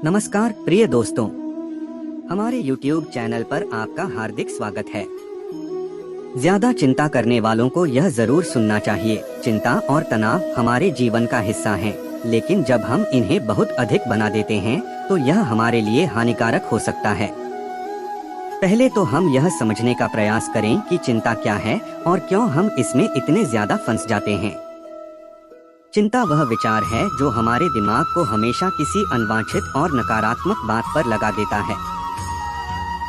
नमस्कार प्रिय दोस्तों, हमारे YouTube चैनल पर आपका हार्दिक स्वागत है। ज्यादा चिंता करने वालों को यह जरूर सुनना चाहिए। चिंता और तनाव हमारे जीवन का हिस्सा हैं, लेकिन जब हम इन्हें बहुत अधिक बना देते हैं तो यह हमारे लिए हानिकारक हो सकता है। पहले तो हम यह समझने का प्रयास करें कि चिंता क्या है और क्यों हम इसमें इतने ज्यादा फंस जाते हैं। चिंता वह विचार है जो हमारे दिमाग को हमेशा किसी अनवांछित और नकारात्मक बात पर लगा देता है।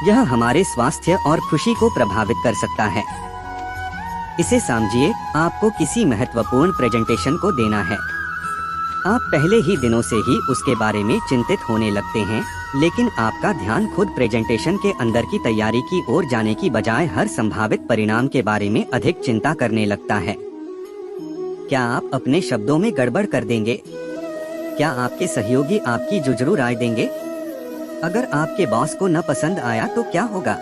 यह हमारे स्वास्थ्य और खुशी को प्रभावित कर सकता है। इसे समझिए, आपको किसी महत्वपूर्ण प्रेजेंटेशन को देना है। आप पहले ही दिनों से ही उसके बारे में चिंतित होने लगते हैं, लेकिन आपका ध्यान खुद प्रेजेंटेशन के अंदर की तैयारी की ओर जाने की बजाय हर संभावित परिणाम के बारे में अधिक चिंता करने लगता है। क्या आप अपने शब्दों में गड़बड़ कर देंगे? क्या आपके सहयोगी आपकी जुजरू राय देंगे? अगर आपके बॉस को न पसंद आया तो क्या होगा?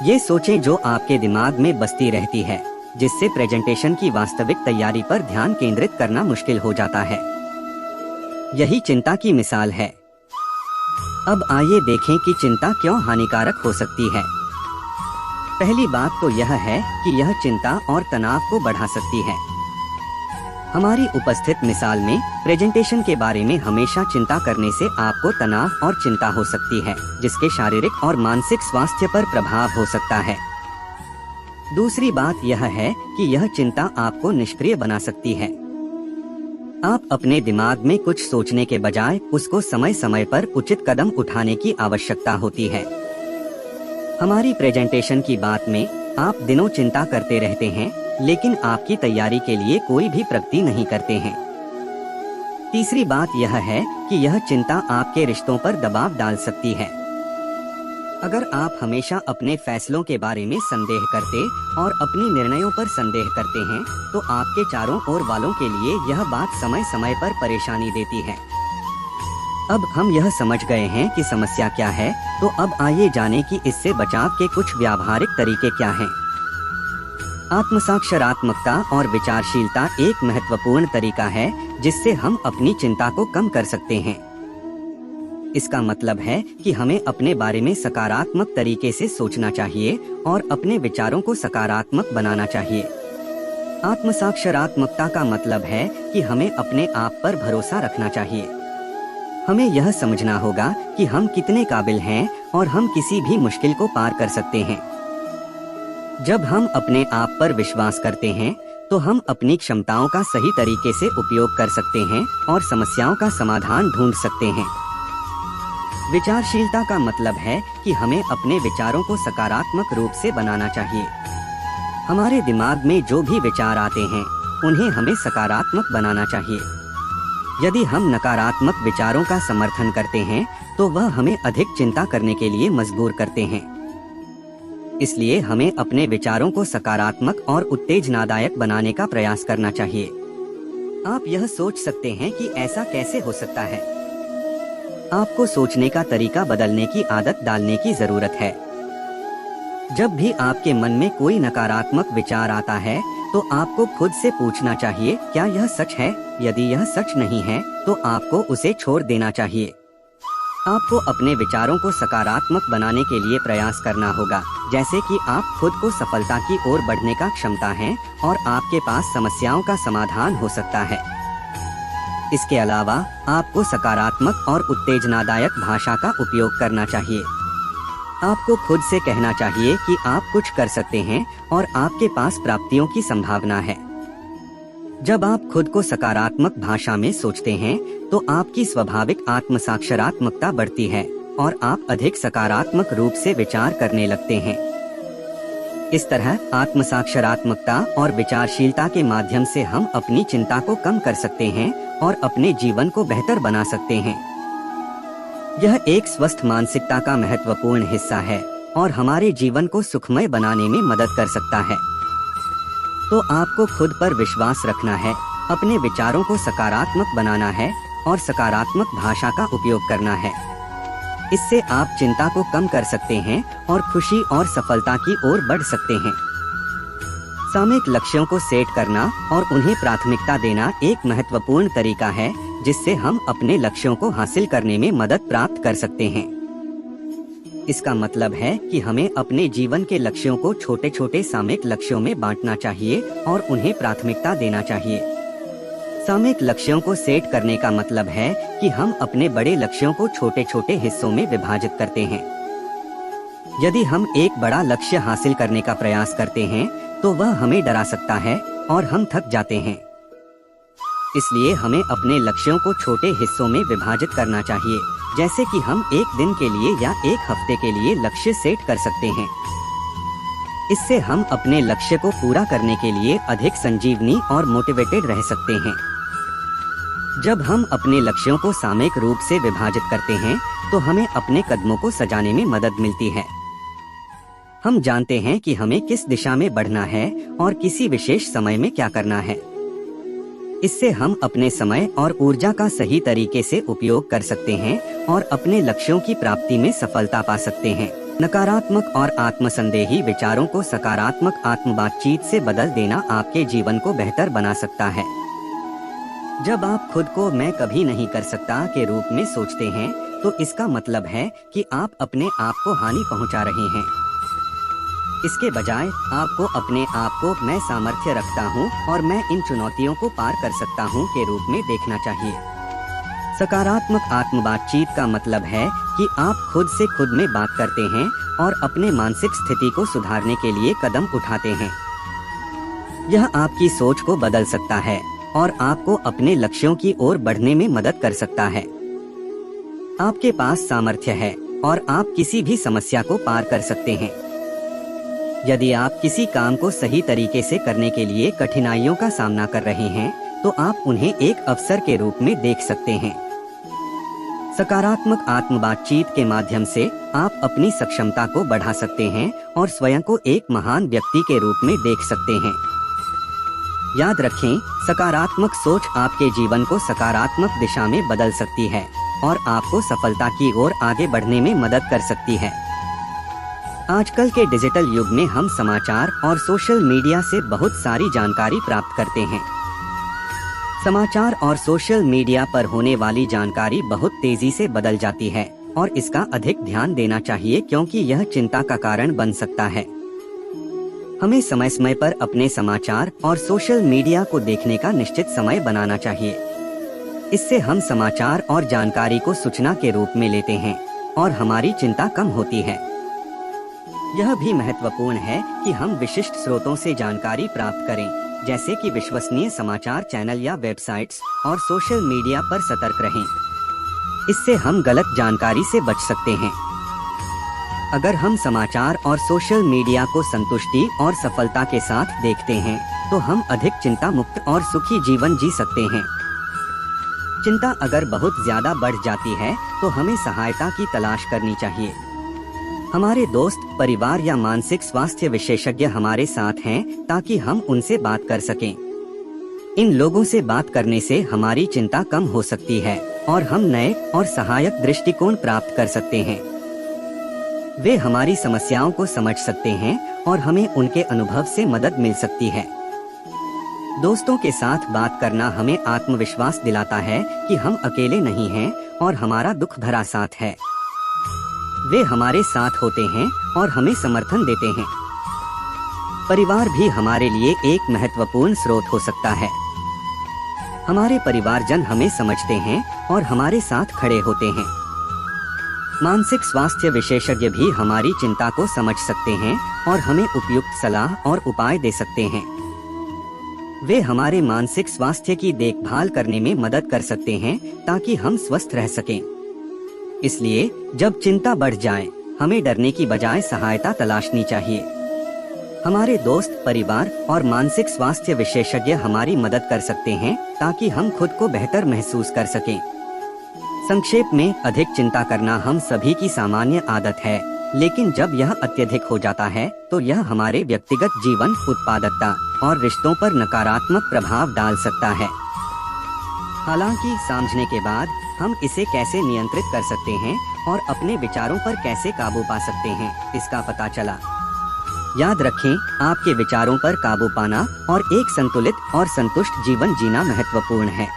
ये सोचें जो आपके दिमाग में बसती रहती है, जिससे प्रेजेंटेशन की वास्तविक तैयारी पर ध्यान केंद्रित करना मुश्किल हो जाता है। यही चिंता की मिसाल है। अब आइए देखें कि चिंता क्यों हानिकारक हो सकती है। पहली बात तो यह है कि यह चिंता और तनाव को बढ़ा सकती है। हमारी उपस्थित मिसाल में प्रेजेंटेशन के बारे में हमेशा चिंता करने से आपको तनाव और चिंता हो सकती है, जिसके शारीरिक और मानसिक स्वास्थ्य पर प्रभाव हो सकता है। दूसरी बात यह है कि यह चिंता आपको निष्क्रिय बना सकती है। आप अपने दिमाग में कुछ सोचने के बजाय उसको समय समय पर उचित कदम उठाने की आवश्यकता होती है। हमारी प्रेजेंटेशन की बात में आप दिनों चिंता करते रहते हैं, लेकिन आपकी तैयारी के लिए कोई भी प्रगति नहीं करते हैं। तीसरी बात यह है कि यह चिंता आपके रिश्तों पर दबाव डाल सकती है। अगर आप हमेशा अपने फैसलों के बारे में संदेह करते और अपनी निर्णयों पर संदेह करते हैं, तो आपके चारों ओर वालों के लिए यह बात समय समय पर परेशानी देती है। अब हम यह समझ गए हैं कि समस्या क्या है, तो अब आइए जानें कि इससे बचाव के कुछ व्यावहारिक तरीके क्या हैं। आत्मसाक्षरात्मकता और विचारशीलता एक महत्वपूर्ण तरीका है जिससे हम अपनी चिंता को कम कर सकते हैं। इसका मतलब है कि हमें अपने बारे में सकारात्मक तरीके से सोचना चाहिए और अपने विचारों को सकारात्मक बनाना चाहिए। आत्मसाक्षरात्मकता का मतलब है कि हमें अपने आप पर भरोसा रखना चाहिए। हमें यह समझना होगा कि हम कितने काबिल हैं और हम किसी भी मुश्किल को पार कर सकते हैं। जब हम अपने आप पर विश्वास करते हैं, तो हम अपनी क्षमताओं का सही तरीके से उपयोग कर सकते हैं और समस्याओं का समाधान ढूंढ सकते हैं। विचारशीलता का मतलब है कि हमें अपने विचारों को सकारात्मक रूप से बनाना चाहिए। हमारे दिमाग में जो भी विचार आते हैं, उन्हें हमें सकारात्मक बनाना चाहिए। यदि हम नकारात्मक विचारों का समर्थन करते हैं, तो वह हमें अधिक चिंता करने के लिए मजबूर करते हैं। इसलिए हमें अपने विचारों को सकारात्मक और उत्तेजनादायक बनाने का प्रयास करना चाहिए। आप यह सोच सकते हैं कि ऐसा कैसे हो सकता है। आपको सोचने का तरीका बदलने की आदत डालने की जरूरत है। जब भी आपके मन में कोई नकारात्मक विचार आता है, तो आपको खुद से पूछना चाहिए, क्या यह सच है? यदि यह सच नहीं है, तो आपको उसे छोड़ देना चाहिए। आपको अपने विचारों को सकारात्मक बनाने के लिए प्रयास करना होगा, जैसे कि आप खुद को सफलता की ओर बढ़ने का क्षमता है और आपके पास समस्याओं का समाधान हो सकता है। इसके अलावा आपको सकारात्मक और उत्तेजनादायक भाषा का उपयोग करना चाहिए। आपको खुद से कहना चाहिए कि आप कुछ कर सकते हैं और आपके पास प्राप्तियों की संभावना है। जब आप खुद को सकारात्मक भाषा में सोचते हैं, तो आपकी स्वाभाविक आत्मसाक्षरात्मकता बढ़ती है और आप अधिक सकारात्मक रूप से विचार करने लगते हैं। इस तरह आत्मसाक्षरात्मकता और विचारशीलता के माध्यम से हम अपनी चिंता को कम कर सकते हैं और अपने जीवन को बेहतर बना सकते हैं। यह एक स्वस्थ मानसिकता का महत्वपूर्ण हिस्सा है और हमारे जीवन को सुखमय बनाने में मदद कर सकता है। तो आपको खुद पर विश्वास रखना है, अपने विचारों को सकारात्मक बनाना है और सकारात्मक भाषा का उपयोग करना है। इससे आप चिंता को कम कर सकते हैं और खुशी और सफलता की ओर बढ़ सकते हैं। सामयिक लक्ष्यों को सेट करना और उन्हें प्राथमिकता देना एक महत्वपूर्ण तरीका है जिससे हम अपने लक्ष्यों को हासिल करने में मदद प्राप्त कर सकते हैं। इसका मतलब है कि हमें अपने जीवन के लक्ष्यों को छोटे छोटे सामयिक लक्ष्यों में बांटना चाहिए और उन्हें प्राथमिकता देना चाहिए। सामयिक लक्ष्यों को सेट करने का मतलब है कि हम अपने बड़े लक्ष्यों को छोटे छोटे हिस्सों में विभाजित करते हैं। यदि हम एक बड़ा लक्ष्य हासिल करने का प्रयास करते हैं तो वह हमें डरा सकता है और हम थक जाते हैं। इसलिए हमें अपने लक्ष्यों को छोटे हिस्सों में विभाजित करना चाहिए, जैसे कि हम एक दिन के लिए या एक हफ्ते के लिए लक्ष्य सेट कर सकते हैं। इससे हम अपने लक्ष्य को पूरा करने के लिए अधिक संजीवनी और मोटिवेटेड रह सकते हैं। जब हम अपने लक्ष्यों को सामयिक रूप से विभाजित करते हैं तो हमें अपने कदमों को सजाने में मदद मिलती है। हम जानते हैं कि हमें किस दिशा में बढ़ना है और किसी विशेष समय में क्या करना है। इससे हम अपने समय और ऊर्जा का सही तरीके से उपयोग कर सकते हैं और अपने लक्ष्यों की प्राप्ति में सफलता पा सकते हैं। नकारात्मक और आत्मसंदेही विचारों को सकारात्मक आत्म बातचीत से बदल देना आपके जीवन को बेहतर बना सकता है। जब आप खुद को मैं कभी नहीं कर सकता के रूप में सोचते हैं तो इसका मतलब है कि आप अपने आप को हानि पहुंचा रहे हैं। इसके बजाय आपको अपने आप को मैं सामर्थ्य रखता हूं और मैं इन चुनौतियों को पार कर सकता हूं के रूप में देखना चाहिए। सकारात्मक आत्म बातचीत का मतलब है कि आप खुद से खुद में बात करते हैं और अपने मानसिक स्थिति को सुधारने के लिए कदम उठाते हैं। यह आपकी सोच को बदल सकता है और आपको अपने लक्ष्यों की ओर बढ़ने में मदद कर सकता है। आपके पास सामर्थ्य है और आप किसी भी समस्या को पार कर सकते हैं। यदि आप किसी काम को सही तरीके से करने के लिए कठिनाइयों का सामना कर रहे हैं तो आप उन्हें एक अवसर के रूप में देख सकते हैं। सकारात्मक आत्म बातचीत के माध्यम से आप अपनी सक्षमता को बढ़ा सकते हैं और स्वयं को एक महान व्यक्ति के रूप में देख सकते हैं। याद रखें, सकारात्मक सोच आपके जीवन को सकारात्मक दिशा में बदल सकती है और आपको सफलता की ओर आगे बढ़ने में मदद कर सकती है। आजकल के डिजिटल युग में हम समाचार और सोशल मीडिया से बहुत सारी जानकारी प्राप्त करते हैं। समाचार और सोशल मीडिया पर होने वाली जानकारी बहुत तेजी से बदल जाती है और इसका अधिक ध्यान देना चाहिए क्योंकि यह चिंता का कारण बन सकता है। हमें समय समय पर अपने समाचार और सोशल मीडिया को देखने का निश्चित समय बनाना चाहिए। इससे हम समाचार और जानकारी को सूचना के रूप में लेते हैं और हमारी चिंता कम होती है। यह भी महत्वपूर्ण है कि हम विशिष्ट स्रोतों से जानकारी प्राप्त करें, जैसे कि विश्वसनीय समाचार चैनल या वेबसाइट्स, और सोशल मीडिया पर सतर्क रहें। इससे हम गलत जानकारी से बच सकते हैं। अगर हम समाचार और सोशल मीडिया को संतुष्टि और सफलता के साथ देखते हैं तो हम अधिक चिंता मुक्त और सुखी जीवन जी सकते हैं। चिंता अगर बहुत ज्यादा बढ़ जाती है तो हमें सहायता की तलाश करनी चाहिए। हमारे दोस्त, परिवार या मानसिक स्वास्थ्य विशेषज्ञ हमारे साथ हैं ताकि हम उनसे बात कर सकें। इन लोगों से बात करने से हमारी चिंता कम हो सकती है और हम नए और सहायक दृष्टिकोण प्राप्त कर सकते हैं। वे हमारी समस्याओं को समझ सकते हैं और हमें उनके अनुभव से मदद मिल सकती है। दोस्तों के साथ बात करना हमें आत्मविश्वास दिलाता है कि हम अकेले नहीं हैं और हमारा दुख भरा साथ है। वे हमारे साथ होते हैं और हमें समर्थन देते हैं। परिवार भी हमारे लिए एक महत्वपूर्ण स्रोत हो सकता है। हमारे परिवारजन हमें समझते हैं और हमारे साथ खड़े होते हैं। मानसिक स्वास्थ्य विशेषज्ञ भी हमारी चिंता को समझ सकते हैं और हमें उपयुक्त सलाह और उपाय दे सकते हैं। वे हमारे मानसिक स्वास्थ्य की देखभाल करने में मदद कर सकते हैं ताकि हम स्वस्थ रह सकें। इसलिए जब चिंता बढ़ जाए, हमें डरने की बजाय सहायता तलाशनी चाहिए। हमारे दोस्त, परिवार और मानसिक स्वास्थ्य विशेषज्ञ हमारी मदद कर सकते हैं ताकि हम खुद को बेहतर महसूस कर सकें। संक्षेप में, अधिक चिंता करना हम सभी की सामान्य आदत है, लेकिन जब यह अत्यधिक हो जाता है तो यह हमारे व्यक्तिगत जीवन, उत्पादकता और रिश्तों पर नकारात्मक प्रभाव डाल सकता है। हालांकि समझने के बाद हम इसे कैसे नियंत्रित कर सकते हैं और अपने विचारों पर कैसे काबू पा सकते हैं, इसका पता चला। याद रखें, आपके विचारों पर काबू पाना और एक संतुलित और संतुष्ट जीवन जीना महत्वपूर्ण है।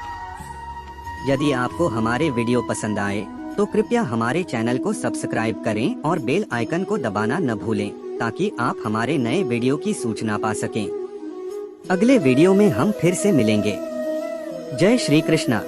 यदि आपको हमारे वीडियो पसंद आए तो कृपया हमारे चैनल को सब्सक्राइब करें और बेल आइकन को दबाना न भूलें, ताकि आप हमारे नए वीडियो की सूचना पा सकें। अगले वीडियो में हम फिर से मिलेंगे। जय श्री कृष्णा।